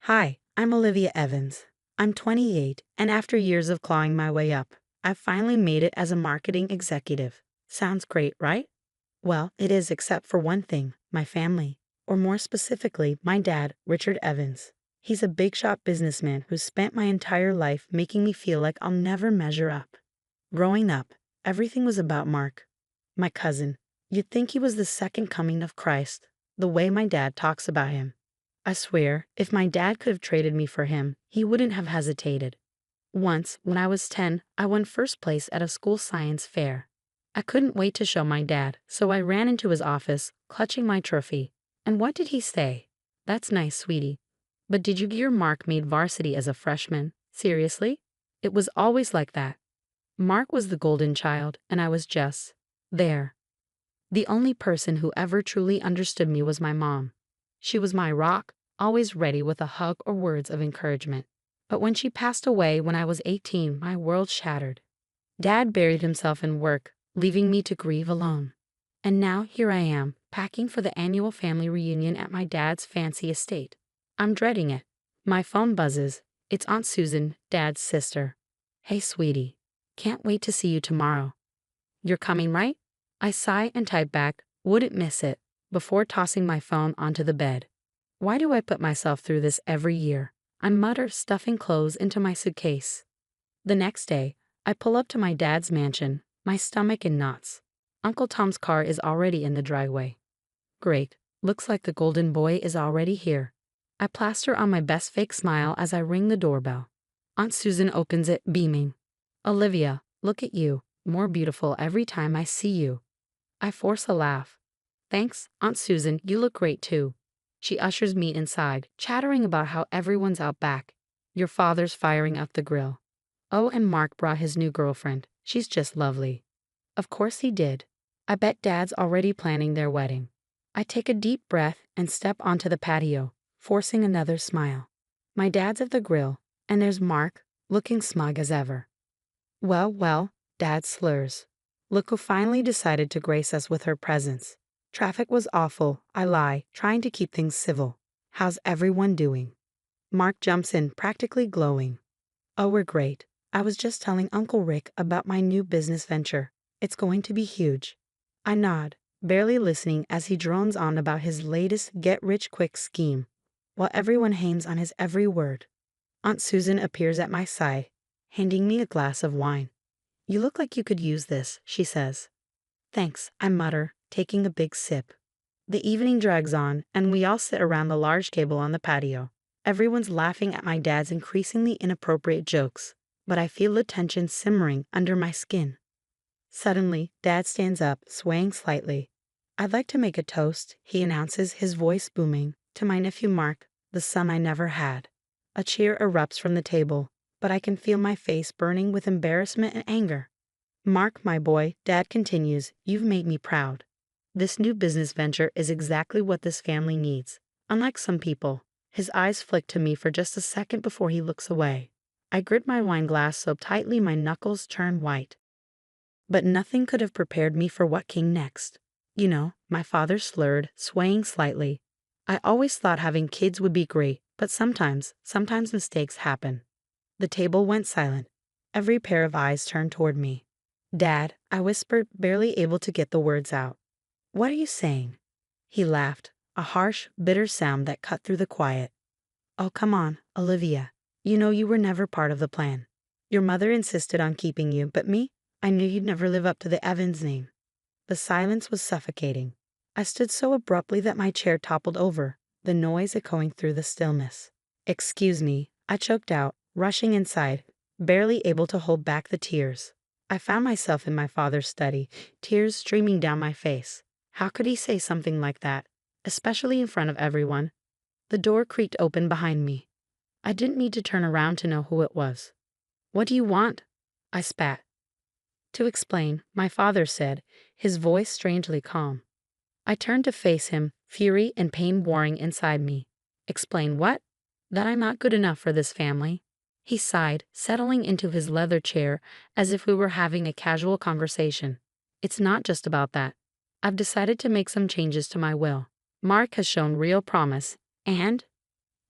Hi, I'm Olivia Evans. I'm 28, and after years of clawing my way up, I've finally made it as a marketing executive. Sounds great, right? Well, it is except for one thing, my family. Or more specifically, my dad, Richard Evans. He's a big shot businessman who's spent my entire life making me feel like I'll never measure up. Growing up, everything was about Mark, my cousin. You'd think he was the second coming of Christ, the way my dad talks about him. I swear, if my dad could have traded me for him, he wouldn't have hesitated. Once, when I was 10, I won first place at a school science fair. I couldn't wait to show my dad, so I ran into his office, clutching my trophy. And what did he say? "That's nice, sweetie. But did you hear Mark made varsity as a freshman? Seriously?" It was always like that. Mark was the golden child, and I was just there. The only person who ever truly understood me was my mom. She was my rock, always ready with a hug or words of encouragement. But when she passed away when I was 18, my world shattered. Dad buried himself in work, leaving me to grieve alone. And now here I am, packing for the annual family reunion at my dad's fancy estate. I'm dreading it. My phone buzzes. It's Aunt Susan, Dad's sister. "Hey, sweetie. Can't wait to see you tomorrow. You're coming, right?" I sigh and type back, "Wouldn't miss it," before tossing my phone onto the bed. Why do I put myself through this every year? I mutter, stuffing clothes into my suitcase. The next day, I pull up to my dad's mansion, my stomach in knots. Uncle Tom's car is already in the driveway. Great, looks like the golden boy is already here. I plaster on my best fake smile as I ring the doorbell. Aunt Susan opens it, beaming. "Olivia, look at you, more beautiful every time I see you." I force a laugh. "Thanks, Aunt Susan, you look great too." She ushers me inside, chattering about how everyone's out back. Your father's firing up the grill. Oh, and Mark brought his new girlfriend. She's just lovely. Of course he did. I bet Dad's already planning their wedding. I take a deep breath and step onto the patio, forcing another smile. My dad's at the grill, and there's Mark, looking smug as ever. Well, Dad slurs. Look who finally decided to grace us with her presence. Traffic was awful, I lie, trying to keep things civil. How's everyone doing? Mark jumps in, practically glowing. Oh, we're great. I was just telling Uncle Rick about my new business venture. It's going to be huge. I nod, barely listening as he drones on about his latest get-rich-quick scheme, while everyone hangs on his every word. Aunt Susan appears at my side, handing me a glass of wine. "You look like you could use this," she says. "Thanks," I mutter, taking a big sip. The evening drags on, and we all sit around the large table on the patio. Everyone's laughing at my dad's increasingly inappropriate jokes, but I feel the tension simmering under my skin. Suddenly, Dad stands up, swaying slightly. "I'd like to make a toast," he announces, his voice booming, "to my nephew Mark, the son I never had." A cheer erupts from the table, but I can feel my face burning with embarrassment and anger. "Mark, my boy," Dad continues, "you've made me proud. This new business venture is exactly what this family needs. Unlike some people." His eyes flick to me for just a second before he looks away. I grip my wine glass so tightly my knuckles turn white. But nothing could have prepared me for what came next. "You know," my father slurred, swaying slightly. "I always thought having kids would be great, but sometimes mistakes happen." The table went silent. Every pair of eyes turned toward me. "Dad," I whispered, barely able to get the words out. "What are you saying?" He laughed, a harsh, bitter sound that cut through the quiet. "Oh, come on, Olivia. You know you were never part of the plan. Your mother insisted on keeping you, but me? I knew you'd never live up to the Evans name." The silence was suffocating. I stood so abruptly that my chair toppled over, the noise echoing through the stillness. "Excuse me," I choked out, rushing inside, barely able to hold back the tears. I found myself in my father's study, tears streaming down my face. How could he say something like that, especially in front of everyone? The door creaked open behind me. I didn't need to turn around to know who it was. "What do you want?" I spat. "To explain," my father said, his voice strangely calm. I turned to face him, fury and pain warring inside me. "Explain what?" "That I'm not good enough for this family." He sighed, settling into his leather chair as if we were having a casual conversation. "It's not just about that. I've decided to make some changes to my will. Mark has shown real promise, and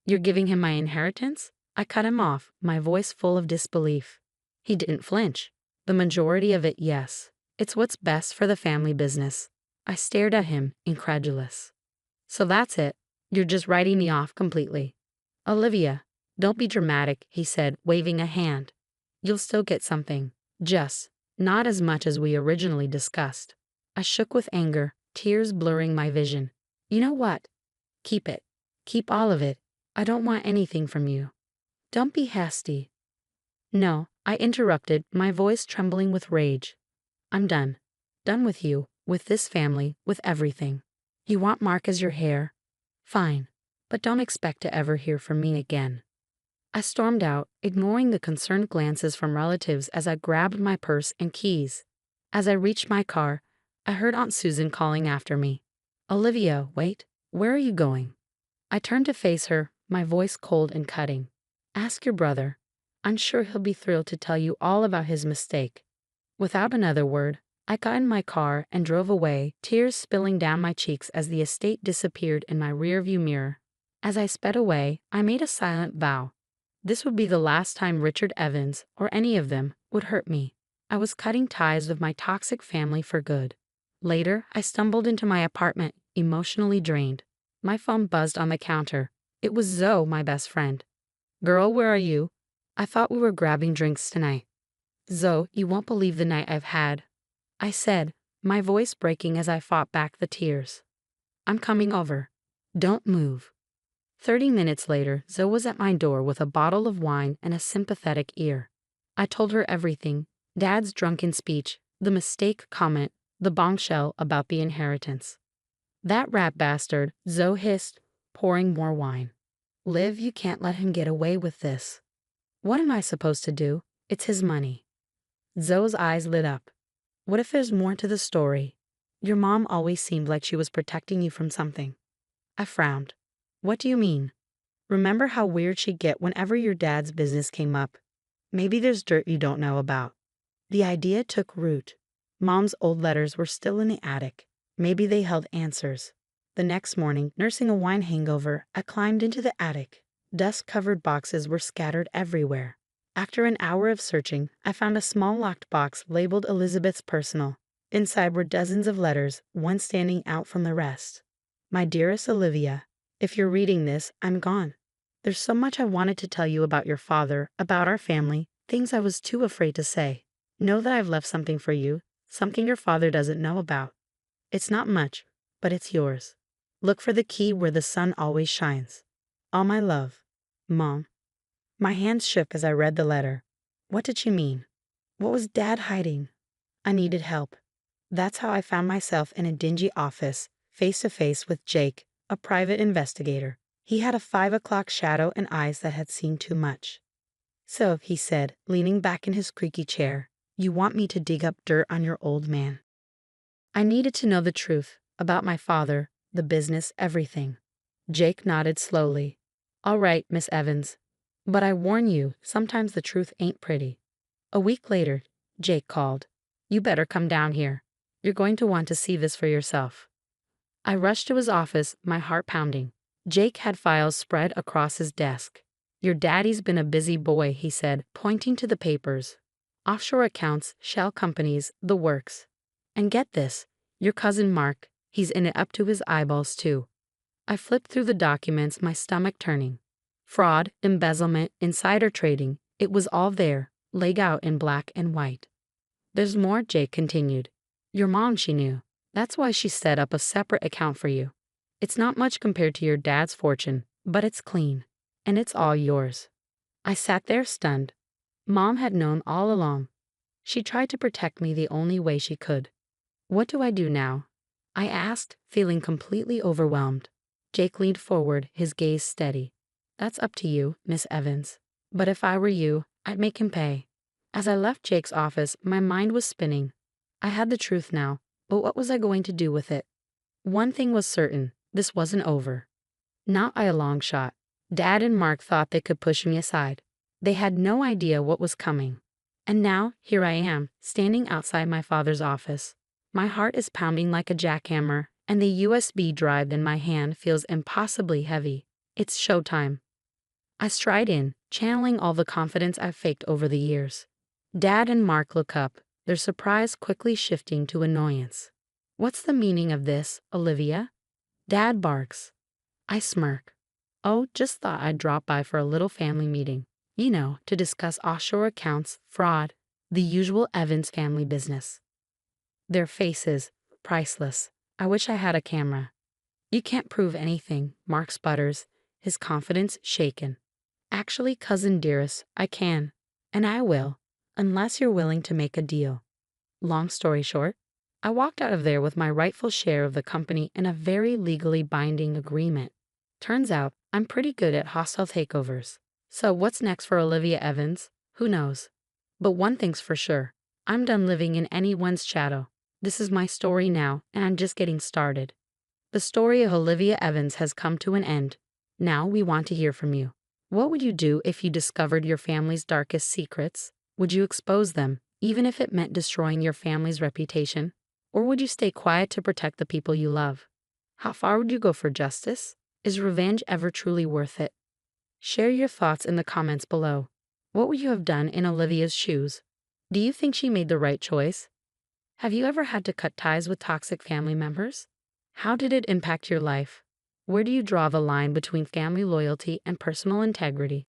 You're giving him my inheritance? I cut him off, my voice full of disbelief. He didn't flinch. The majority of it, yes. It's what's best for the family business. I stared at him, incredulous. So that's it. You're just writing me off completely. Olivia, don't be dramatic, he said, waving a hand. You'll still get something. Just not as much as we originally discussed. I shook with anger, tears blurring my vision. You know what? Keep it. Keep all of it. I don't want anything from you. Don't be hasty. No, I interrupted, my voice trembling with rage. I'm done. Done with you, with this family, with everything. You want Mark as your heir? Fine. But don't expect to ever hear from me again. I stormed out, ignoring the concerned glances from relatives as I grabbed my purse and keys. As I reached my car, I heard Aunt Susan calling after me. Olivia, wait, where are you going? I turned to face her, my voice cold and cutting. Ask your brother. I'm sure he'll be thrilled to tell you all about his mistake. Without another word, I got in my car and drove away, tears spilling down my cheeks as the estate disappeared in my rearview mirror. As I sped away, I made a silent vow. This would be the last time Richard Evans, or any of them, would hurt me. I was cutting ties with my toxic family for good. Later, I stumbled into my apartment, emotionally drained. My phone buzzed on the counter. It was Zoe, my best friend. Girl, where are you? I thought we were grabbing drinks tonight. Zoe, you won't believe the night I've had. I said, my voice breaking as I fought back the tears. I'm coming over. Don't move. 30 minutes later, Zoe was at my door with a bottle of wine and a sympathetic ear. I told her everything, Dad's drunken speech, the mistake comment, the bombshell about the inheritance. That rat bastard, Zoe hissed, pouring more wine. Liv, you can't let him get away with this. What am I supposed to do? It's his money. Zoe's eyes lit up. What if there's more to the story? Your mom always seemed like she was protecting you from something. I frowned. What do you mean? Remember how weird she'd get whenever your dad's business came up? Maybe there's dirt you don't know about. The idea took root. Mom's old letters were still in the attic. Maybe they held answers. The next morning, nursing a wine hangover, I climbed into the attic. Dust-covered boxes were scattered everywhere. After an hour of searching, I found a small locked box labeled Elizabeth's personal. Inside were dozens of letters, one standing out from the rest. My dearest Olivia, if you're reading this, I'm gone. There's so much I wanted to tell you about your father, about our family, things I was too afraid to say. Know that I've left something for you, something your father doesn't know about. It's not much, but it's yours. Look for the key where the sun always shines. All my love, Mom. My hands shook as I read the letter. What did she mean? What was Dad hiding? I needed help. That's how I found myself in a dingy office, face to face with Jake, a private investigator. He had a 5 o'clock shadow and eyes that had seen too much. So, he said, leaning back in his creaky chair, you want me to dig up dirt on your old man. I needed to know the truth, about my father, the business, everything. Jake nodded slowly. All right, Miss Evans. But I warn you, sometimes the truth ain't pretty. A week later, Jake called. You better come down here. You're going to want to see this for yourself. I rushed to his office, my heart pounding. Jake had files spread across his desk. Your daddy's been a busy boy, he said, pointing to the papers. Offshore accounts, shell companies, the works. And get this, your cousin Mark, he's in it up to his eyeballs too. I flipped through the documents, my stomach turning. Fraud, embezzlement, insider trading, it was all there, laid out in black and white. There's more, Jake continued. Your mom, she knew. That's why she set up a separate account for you. It's not much compared to your dad's fortune, but it's clean. And it's all yours. I sat there stunned. Mom had known all along. She tried to protect me the only way she could. What do I do now? I asked, feeling completely overwhelmed. Jake leaned forward, his gaze steady. That's up to you, Miss Evans. But if I were you, I'd make him pay. As I left Jake's office, my mind was spinning. I had the truth now, but what was I going to do with it? One thing was certain, this wasn't over. Not by a long shot. Dad and Mark thought they could push me aside. They had no idea what was coming. And now, here I am, standing outside my father's office. My heart is pounding like a jackhammer, and the USB drive in my hand feels impossibly heavy. It's showtime. I stride in, channeling all the confidence I've faked over the years. Dad and Mark look up, their surprise quickly shifting to annoyance. What's the meaning of this, Olivia? Dad barks. I smirk. Oh, just thought I'd drop by for a little family meeting. You know, to discuss offshore accounts, fraud, the usual Evans family business. Their faces, priceless. I wish I had a camera. You can't prove anything, Mark sputters, his confidence shaken. Actually, cousin dearest, I can. And I will, unless you're willing to make a deal. Long story short, I walked out of there with my rightful share of the company and a very legally binding agreement. Turns out, I'm pretty good at hostile takeovers. So what's next for Olivia Evans? Who knows? But one thing's for sure. I'm done living in anyone's shadow. This is my story now, and I'm just getting started. The story of Olivia Evans has come to an end. Now we want to hear from you. What would you do if you discovered your family's darkest secrets? Would you expose them, even if it meant destroying your family's reputation? Or would you stay quiet to protect the people you love? How far would you go for justice? Is revenge ever truly worth it? Share your thoughts in the comments below. What would you have done in Olivia's shoes? Do you think she made the right choice? Have you ever had to cut ties with toxic family members? How did it impact your life? Where do you draw the line between family loyalty and personal integrity?